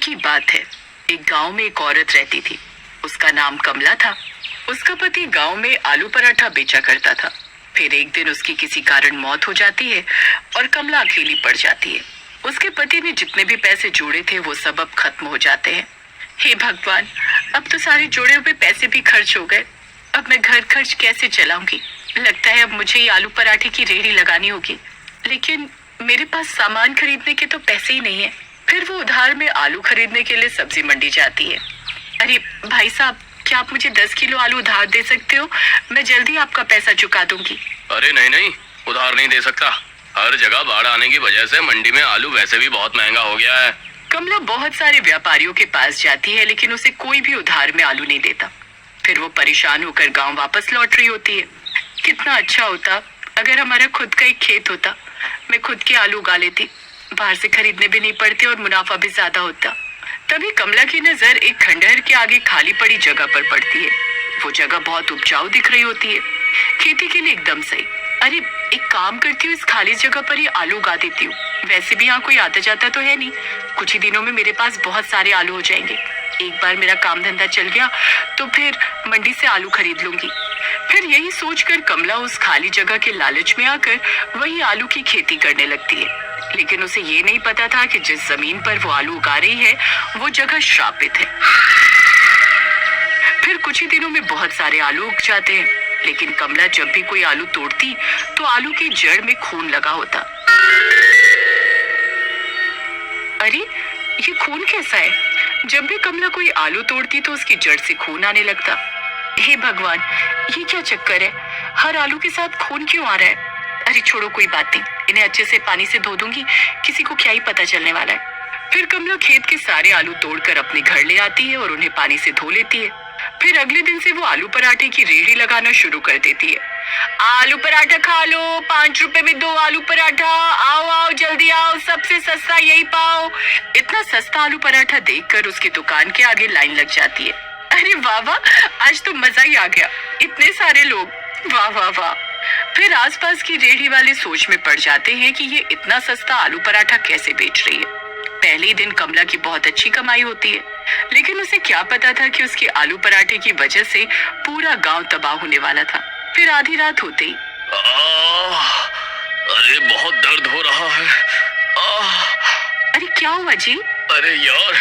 की बात है। एक गांव में एक औरत रहती थी। उसका नाम कमला था। उसका पति गांव में आलू पराठा बेचा करता था। फिर एक दिन उसकी किसी कारण मौत हो जाती है और कमला अकेली पड़ जाती है। उसके पति ने जितने भी पैसे जोड़े थे वो सब अब खत्म हो जाते हैं। हे भगवान, अब तो सारे जोड़े हुए पैसे भी खर्च हो गए। अब मैं घर खर्च कैसे चलाऊंगी? लगता है अब मुझे ही आलू पराठे की रेहड़ी लगानी होगी। लेकिन मेरे पास सामान खरीदने के तो पैसे ही नहीं है। फिर वो उधार में आलू खरीदने के लिए सब्जी मंडी जाती है। अरे भाई साहब, क्या आप मुझे 10 किलो आलू उधार दे सकते हो? मैं जल्दी आपका पैसा चुका दूंगी। अरे नहीं नहीं, उधार नहीं दे सकता। हर जगह बाढ़ आने की वजह से मंडी में आलू वैसे भी बहुत महंगा हो गया है। कमला बहुत सारे व्यापारियों के पास जाती है, लेकिन उसे कोई भी उधार में आलू नहीं देता। फिर वो परेशान होकर गांव वापस लौट रही होती है। कितना अच्छा होता अगर हमारा खुद का एक खेत होता। मैं खुद के आलू उगा लेती, बाहर से खरीदने भी नहीं पड़ते और मुनाफा भी ज्यादा होता। तभी कमला की नजर एक खंडहर के आगे खाली पड़ी जगह पर पड़ती है। वो जगह बहुत उपजाऊ दिख रही होती है, खेती के लिए एकदम सही। अरे एक काम करती हूँ, इस खाली जगह पर ही आलू उगा देती हूँ। वैसे भी यहाँ कोई आता जाता तो है नहीं। कुछ ही दिनों में मेरे पास बहुत सारे आलू हो जाएंगे। एक बार मेरा काम धंधा चल गया तो फिर मंडी से आलू खरीद लूंगी। फिर यही सोचकर कमला उस खाली जगह के लालच में आकर वही आलू की खेती करने लगती है। लेकिन उसे ये नहीं पता था कि जिस जमीन पर वो आलू उगा रही है वो जगह श्रापित है। फिर कुछ ही दिनों में बहुत सारे आलू उग जाते हैं, लेकिन कमला जब भी कोई आलू तोड़ती तो आलू की जड़ में खून लगा होता। अरे ये खून कैसा है? जब भी कमला कोई आलू तोड़ती तो उसकी जड़ से खून आने लगता। हे भगवान, ये क्या चक्कर है? हर आलू के साथ खून क्यों आ रहा है? अरे छोड़ो, कोई बात नहीं, इन्हें अच्छे से पानी से धो दूंगी, किसी को क्या ही पता चलने वाला है। फिर कमला खेत के सारे आलू तोड़कर अपने घर ले आती है और उन्हें पानी से धो लेती है। फिर अगले दिन से वो आलू पराठे की रेहड़ी लगाना शुरू कर देती है। आलू पराठा खा लो, 5 रुपए में 2 आलू पराठा, आओ आओ जल्दी आओ, सबसे सस्ता यही पाओ। इतना सस्ता आलू पराठा देखकर उसकी दुकान के आगे लाइन लग जाती है। अरे वाह वाह, आज तो मजा ही आ गया, इतने सारे लोग, वाह वाह वाह। फिर आसपास की रेहड़ी वाले सोच में पड़ जाते हैं कि ये इतना सस्ता आलू पराठा कैसे बेच रही है। पहले ही दिन कमला की बहुत अच्छी कमाई होती है, लेकिन उसे क्या पता था कि उसके आलू पराठे की वजह से पूरा गांव तबाह होने वाला था। फिर आधी रात होते ही अरे बहुत दर्द हो रहा है। अरे क्या हुआ जी? अरे यार,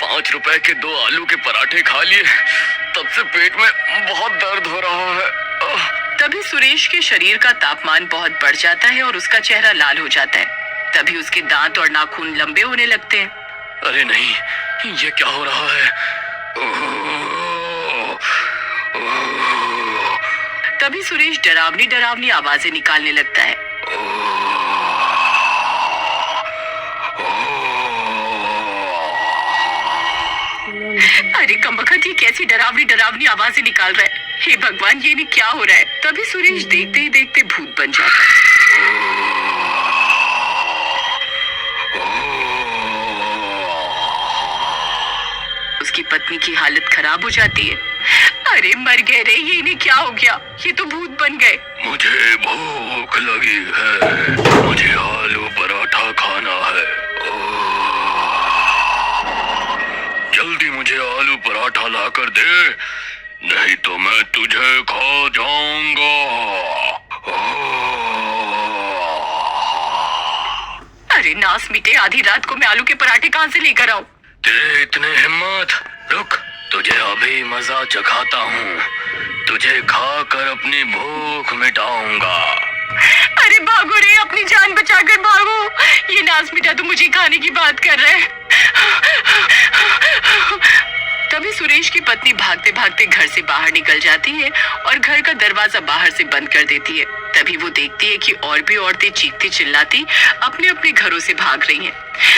5 रुपए के 2 आलू के पराठे खा लिए, तब से पेट में बहुत दर्द हो रहा है। तभी सुरेश के शरीर का तापमान बहुत बढ़ जाता है और उसका चेहरा लाल हो जाता है। तभी उसके दांत और नाखून लंबे होने लगते हैं। अरे नहीं, ये क्या हो रहा है? तभी सुरेश डरावनी डरावनी आवाजें निकालने लगता है। अरे कमबख्त, ये कैसी डरावनी डरावनी आवाजें निकाल रहा है? हे भगवान, ये भी क्या हो रहा है? तभी सुरेश देखते ही देखते भूत बन जाता है। उसकी पत्नी की हालत खराब हो जाती है। अरे मर गए रे, ये इन्हें क्या हो गया? ये तो भूत बन गए। मुझे भूख लगी है, मुझे आलू पराठा खाना है। जल्दी मुझे आलू पराठा ला कर दे, नहीं तो मैं तुझे खा जाऊंगा। अरे नास मिटे, आधी रात को मैं आलू के पराठे कहाँ से लेकर आऊं? तेरे इतने हिम्मत, रुक, तुझे अभी मजा चखाता हूँ। तुझे खाकर अपनी भूख मिटाऊंगा। अरे भागो रे, अपनी जान बचाकर भागो। ये नास मिटा तो मुझे खाने की बात कर रहा है। तभी सुरेश की पत्नी भागते भागते घर से बाहर निकल जाती है और घर का दरवाजा बाहर से बंद कर देती है। तभी वो देखती है कि और भी औरतें चीखती चिल्लाती अपने अपने घरों से भाग रही हैं।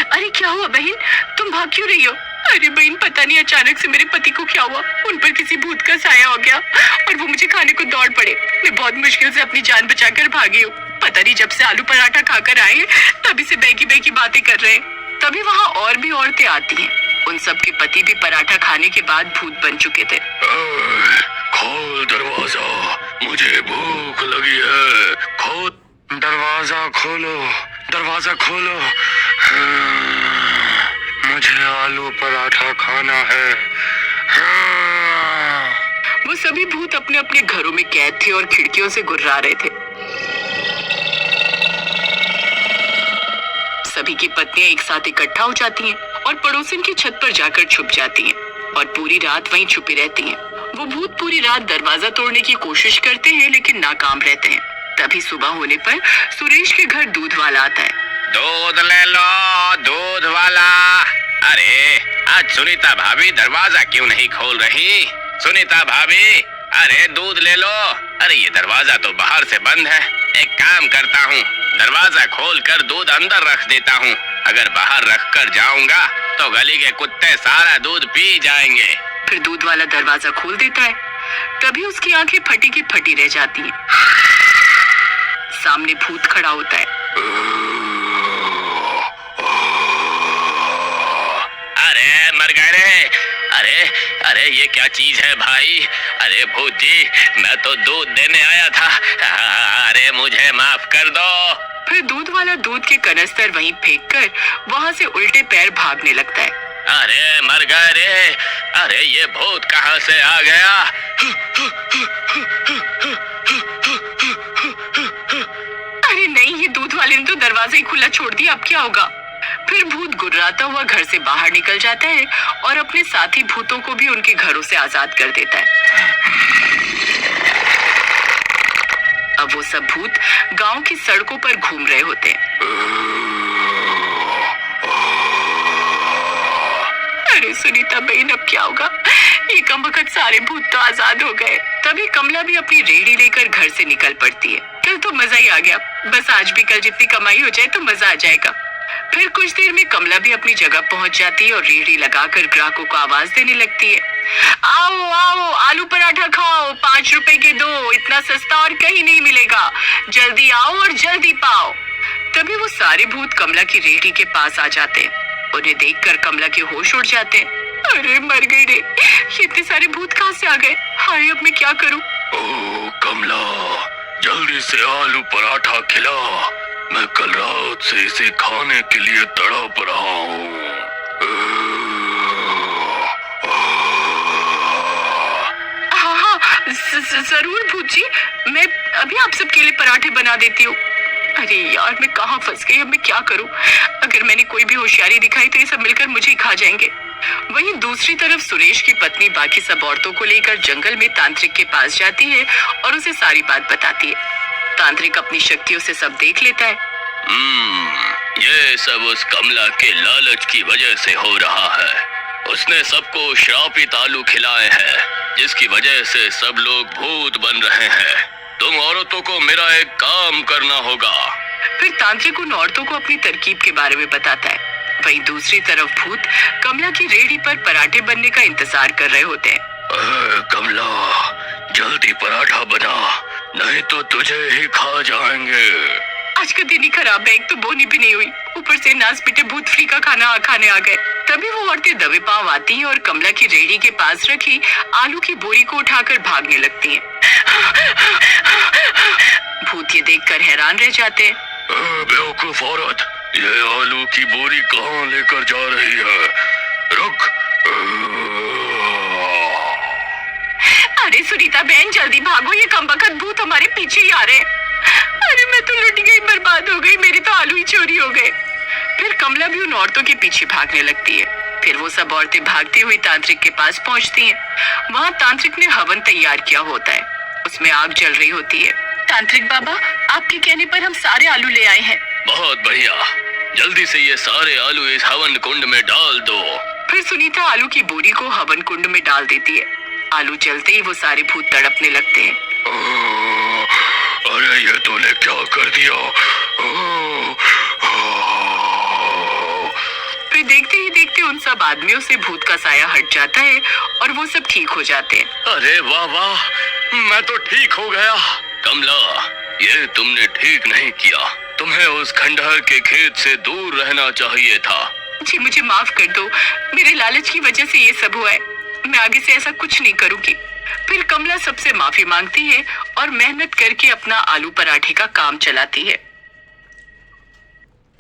अरे क्या हुआ बहन, तुम भाग क्यों रही हो? अरे बहन, पता नहीं अचानक से मेरे पति को क्या हुआ, उन पर किसी भूत का साया हो गया और वो मुझे खाने को दौड़ पड़े। मैं बहुत मुश्किल से अपनी जान बचाकर भागी हूँ। पता नहीं जब से आलू पराठा खाकर आए तभी से बेकी बेकी बातें कर रहे हैं। तभी वहाँ और भी औरतें आती हैं। उन सब के पति भी पराठा खाने के बाद भूत बन चुके थे। खोल दरवाजा, मुझे भूख लगी है। खोल दरवाजा, खोलो दरवाजा खोलो। मुझे आलू पराठा खाना है। हाँ। वो सभी भूत अपने अपने घरों में कैद थे और खिड़कियों से गुर्रा रहे थे। सभी की पत्नियां एक साथ इकट्ठा हो जाती हैं और पड़ोसन की छत पर जाकर छुप जाती हैं और पूरी रात वहीं छुपी रहती हैं। वो भूत पूरी रात दरवाजा तोड़ने की कोशिश करते हैं लेकिन नाकाम रहते हैं। तभी सुबह होने पर सुरेश के घर दूध वाला आता है। दूध ले लो, दूध वाला। अरे आज सुनीता भाभी दरवाजा क्यों नहीं खोल रही? सुनीता भाभी, अरे दूध ले लो। अरे ये दरवाजा तो बाहर से बंद है। एक काम करता हूँ, दरवाजा खोलकर दूध अंदर रख देता हूँ। अगर बाहर रख कर जाऊंगा तो गली के कुत्ते सारा दूध पी जाएंगे। फिर दूध वाला दरवाजा खोल देता है। तभी उसकी आंखें फटी की फटी रह जाती हैं। सामने भूत खड़ा होता है। अरे मर गए रे। अरे अरे ये क्या चीज है भाई? अरे भूत जी, मैं तो दूध देने आया था। अरे मुझे माफ कर दो। फिर दूध वाला दूध के कनस्तर वहीं फेंककर वहां से उल्टे पैर भागने लगता है। अरे मर गए रे। अरे ये भूत कहाँ से आ गया? अरे नहीं, ये दूध वाले ने तो दरवाजा ही खुला छोड़ दिया, अब क्या होगा? फिर भूत गुर्राता हुआ घर से बाहर निकल जाता है और अपने साथी भूतों को भी उनके घरों से आजाद कर देता है। अब वो सब भूत गांव की सड़कों पर घूम रहे होते हैं। अरे सुनीता बहन, अब क्या होगा? ये कमबख्त सारे भूत तो आजाद हो गए। तभी कमला भी अपनी रेहड़ी लेकर घर से निकल पड़ती है। कल तो मजा ही आ गया, बस आज भी कल जितनी कमाई हो जाए तो मजा आ जाएगा। फिर कुछ देर में कमला भी अपनी जगह पहुंच जाती है और रेहड़ी लगाकर ग्राहकों को आवाज देने लगती है। आओ आओ, आलू पराठा खाओ, 5 रुपए के दो, इतना सस्ता और कहीं नहीं मिलेगा। जल्दी आओ और जल्दी पाओ। तभी वो सारे भूत कमला की रेहड़ी के पास आ जाते हैं। उन्हें देखकर कमला के होश उड़ जाते हैं। अरे मर गई रे, ये इतने सारे भूत कहाँ से आ गए? हाय, अब मैं क्या करूं? ओ कमला, जल्दी से आलू पराठा खिला। मैं कल रात से इसे खाने के लिए तड़प रहा हूँ। हाँ हाँ, जरूर भूत जी, मैं अभी आप सबके लिए पराठे बना देती हूँ। अरे यार, मैं कहाँ फंस गई, अब मैं क्या करूं? अगर मैंने कोई भी होशियारी दिखाई तो ये सब मिलकर मुझे ही खा जाएंगे। वहीं दूसरी तरफ सुरेश की पत्नी बाकी सब औरतों को लेकर जंगल में तांत्रिक के पास जाती है और उसे सारी बात बताती है। तांत्रिक अपनी शक्तियों से सब देख लेता है। ये सब उस कमला के लालच की वजह से हो रहा है। उसने सबको श्रापित आलू खिलाए हैं, जिसकी वजह से सब लोग भूत बन रहे हैं। तुम औरतों को मेरा एक काम करना होगा। फिर तांत्रिक उन औरतों को अपनी तरकीब के बारे में बताता है। वहीं दूसरी तरफ भूत कमला की रेहड़ी पर पराठे बनने का इंतजार कर रहे होते हैं। कमला, जल्दी पराठा बना, नहीं तो तुझे ही खा जाएंगे। आज का दिन ही खराब है, एक तो बोनी भी नहीं हुई, ऊपर से नाच पीटे भूत फ्री का खाना खाने आ गए। तभी वो औरतें दबे पांव आती हैं और कमला की रेहड़ी के पास रखी आलू की बोरी को उठाकर भागने लगती हैं। भूत ये देखकर हैरान रह जाते हैं। बेवकूफ औरत, ये आलू की बोरी कहाँ लेकर जा रही है? रुक। अरे सुनीता बहन, जल्दी भागो, ये कमबख्त भूत हमारे पीछे ही आ रहे हैं। अरे मैं तो लुट गई, बर्बाद हो गई, मेरे तो आलू ही चोरी हो गए। फिर कमला भी उन औरतों के पीछे भागने लगती है। फिर वो सब औरतें भागती हुई तांत्रिक के पास पहुंचती हैं। वहाँ तांत्रिक ने हवन तैयार किया होता है, उसमें आग जल रही होती है। तांत्रिक बाबा, आपके कहने पर हम सारे आलू ले आए हैं। बहुत बढ़िया, जल्दी से ये सारे आलू इस हवन कुंड में डाल दो। फिर सुनीता आलू की बोरी को हवन कुंड में डाल देती है। आलू जलते ही वो सारे भूत तड़पने लगते हैं। अरे ये तूने क्या कर दिया? फिर देखते ही देखते उन सब आदमियों से भूत का साया हट जाता है और वो सब ठीक हो जाते हैं। अरे वाह वाह, मैं तो ठीक हो गया। कमला, ये तुमने ठीक नहीं किया। तुम्हें उस खंडहर के खेत से दूर रहना चाहिए था। जी मुझे माफ कर दो, मेरे लालच की वजह से ये सब हुआ है। मैं आगे से ऐसा कुछ नहीं करूंगी। फिर कमला सबसे माफी मांगती है और मेहनत करके अपना आलू पराठे का काम चलाती है।